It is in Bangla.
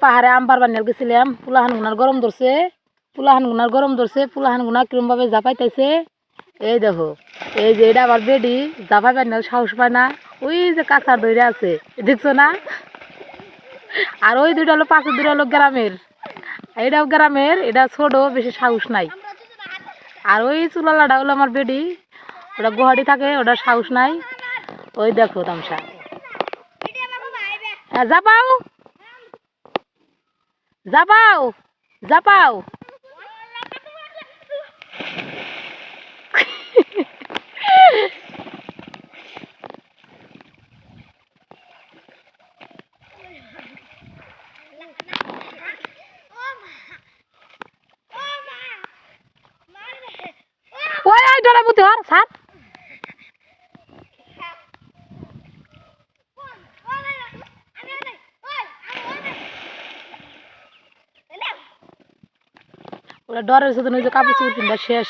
পাহাড়ে আম পারবার নিয়ে গেছিলাম, পুলাহান গুনার গরম ধরছে, পুলাহান গুনা কিরম ভাবে জাপাইতেছে। এই দেখো, এই যে এটা আবার বেডি জাপাইবার নিয়ে সাহস পায় না। ওই যে কাঁচা দইরা আছে, দেখছো না? আর ওই দুইটা হলো পাশের দুইটা হলো গ্রামের, এটাও গ্রামের, এটা ছোট, বেশি সাহস নাই। আর ওই চুলালাটা হলো আমার বেডি, ওটা গুয়াহাটি থাকে, ওটা সাহস নাই। ওই দেখো তামসা, হ্যাঁ যাবাও যাবাও যাবাও। ওই ওই ডরা বুদ্ধি হর সাত। ওরা ডরের সাথে কাপড় চোপড় কিনবা শেষ।